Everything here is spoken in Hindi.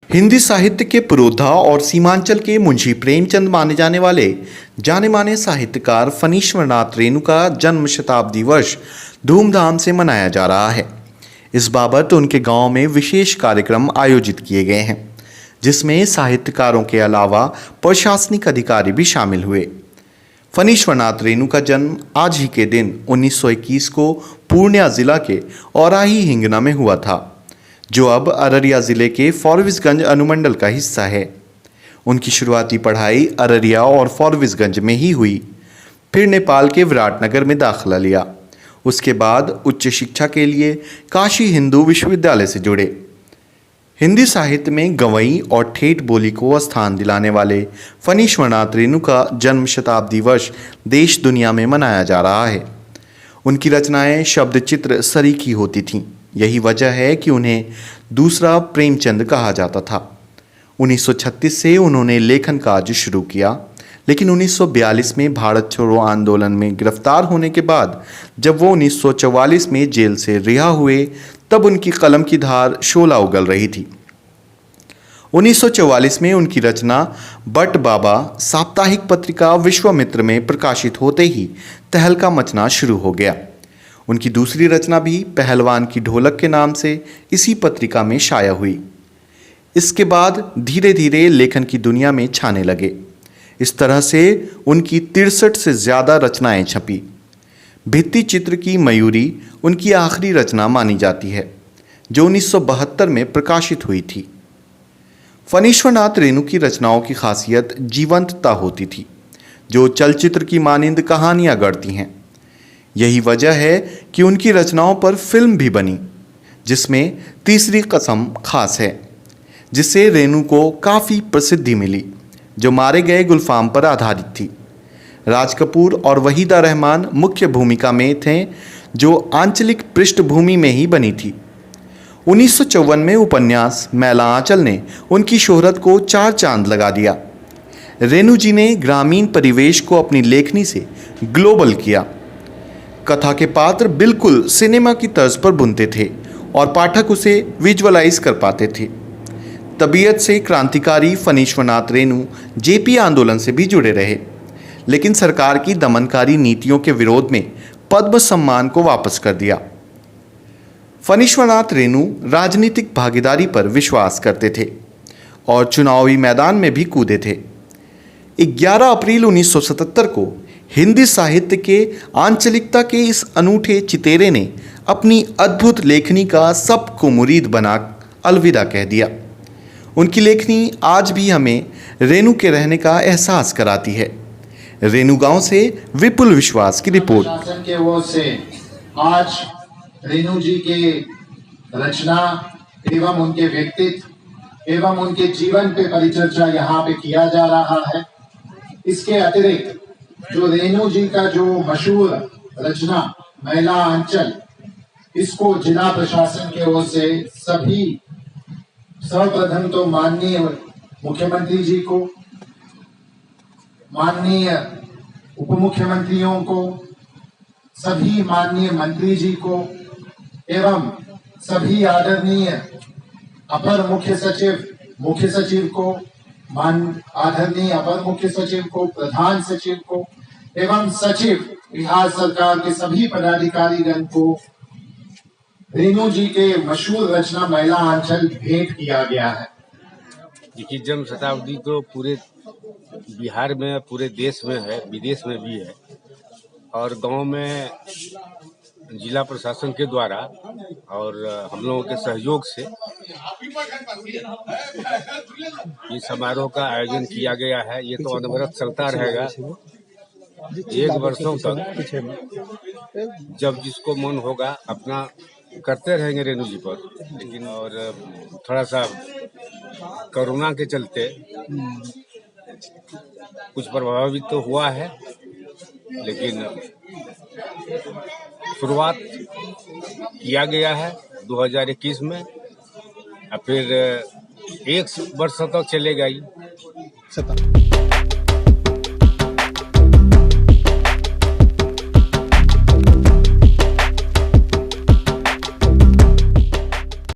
हिंदी साहित्य के पुरोधा और सीमांचल के मुंशी प्रेमचंद माने जाने वाले जाने माने साहित्यकार फणीश्वरनाथ रेणु का जन्म शताब्दी वर्ष धूमधाम से मनाया जा रहा है। इस बाबत उनके गांव में विशेष कार्यक्रम आयोजित किए गए हैं, जिसमें साहित्यकारों के अलावा प्रशासनिक अधिकारी भी शामिल हुए। फणीश्वरनाथ रेणु का जन्म आज ही के दिन 1921 को पूर्णिया जिला के औराही हिंगना में हुआ था, जो अब अररिया जिले के फॉरबिसगंज अनुमंडल का हिस्सा है। उनकी शुरुआती पढ़ाई अररिया और फॉरबिसगंज में ही हुई। फिर नेपाल के विराटनगर में दाखिला लिया। उसके बाद उच्च शिक्षा के लिए काशी हिंदू विश्वविद्यालय से जुड़े। हिंदी साहित्य में गवई और ठेठ बोली को स्थान दिलाने वाले फणीश्वरनाथ रेणु का जन्म शताब्दी वर्ष देश दुनिया में मनाया जा रहा है। उनकी रचनाएं शब्द चित्र सरीखी होती थीं। यही वजह है कि उन्हें दूसरा प्रेमचंद कहा जाता था। 1936 से उन्होंने लेखन कार्य शुरू किया, लेकिन 1942 में भारत छोड़ो आंदोलन में गिरफ्तार होने के बाद जब वो 1944 में जेल से रिहा हुए, तब उनकी कलम की धार शोला उगल रही थी। 1944 में उनकी रचना बट बाबा साप्ताहिक पत्रिका विश्वामित्र में प्रकाशित होते ही तहलका मचना शुरू हो गया। उनकी दूसरी रचना भी पहलवान की ढोलक के नाम से इसी पत्रिका में शाया हुई। इसके बाद धीरे धीरे लेखन की दुनिया में छाने लगे। इस तरह से उनकी 63 से ज़्यादा रचनाएं छपी। भित्ति चित्र की मयूरी उनकी आखिरी रचना मानी जाती है, जो 1972 में प्रकाशित हुई थी। फणीश्वरनाथ रेणु की रचनाओं की खासियत जीवंतता होती थी, जो चलचित्र की मानिंद कहानियां गढ़ती हैं। यही वजह है कि उनकी रचनाओं पर फिल्म भी बनी, जिसमें तीसरी कसम खास है, जिससे रेणु को काफ़ी प्रसिद्धि मिली, जो मारे गए गुलफाम पर आधारित थी। राज कपूर और वहीदा रहमान मुख्य भूमिका में थे, जो आंचलिक पृष्ठभूमि में ही बनी थी। 1954 में उपन्यास मैला आंचल ने उनकी शोहरत को 4 चांद लगा दिया। रेणु जी ने ग्रामीण परिवेश को अपनी लेखनी से ग्लोबल किया। कथा के पात्र बिल्कुल सिनेमा की तर्ज पर बुनते थे और पाठक उसे विजुअलाइज कर पाते थे। तबीयत से क्रांतिकारी फणीश्वरनाथ रेणु जेपी आंदोलन से भी जुड़े रहे, लेकिन सरकार की दमनकारी नीतियों के विरोध में पद्म सम्मान को वापस कर दिया। फणीश्वरनाथ रेणु राजनीतिक भागीदारी पर विश्वास करते थे और चुनावी मैदान में भी कूदे थे। 11 अप्रैल 1977 को हिंदी साहित्य के आंचलिकता के इस अनूठे चितेरे ने अपनी अद्भुत लेखनी का सबको मुरीद बना अलविदा कह दिया। उनकी लेखनी आज भी हमें रेणु के रहने का एहसास कराती है। रेणु गांव से विपुल विश्वास की रिपोर्ट। शासन के ओर से आज रेणु जी के रचना एवं उनके व्यक्तित्व एवं उनके जीवन पे परिचर्चा यहाँ पे किया जा रहा है। इसके अतिरिक्त जो रेणु जी का जो मशहूर रचना मैला आंचल, इसको जिला प्रशासन के ओर से सभी सर्वप्रथम तो माननीय मुख्यमंत्री जी को, माननीय उप मुख्यमंत्रियों को, सभी माननीय मंत्री जी को एवं सभी आदरणीय अपर मुख्य सचिव को, आदरणीय अपर मुख्य सचिव को, प्रधान सचिव को एवं सचिव बिहार सरकार के सभी पदाधिकारीगण को रेणु जी के मशहूर रचना मैला आंचल भेंट किया गया है। देखिए, जन्म शताब्दी तो पूरे बिहार में, पूरे देश में है, विदेश में भी है, और गांव में जिला प्रशासन के द्वारा और हम लोगों के सहयोग से ये समारोह का आयोजन किया गया है। ये तो अनवरत चलता रहेगा 1 वर्षों तक। जब जिसको मन होगा अपना करते रहेंगे रेणु जी पर। लेकिन और थोड़ा सा कोरोना के चलते कुछ प्रभावित तो हुआ है, लेकिन शुरुआत किया गया है 2021 में, और फिर 1 वर्ष तक चलेगा ही।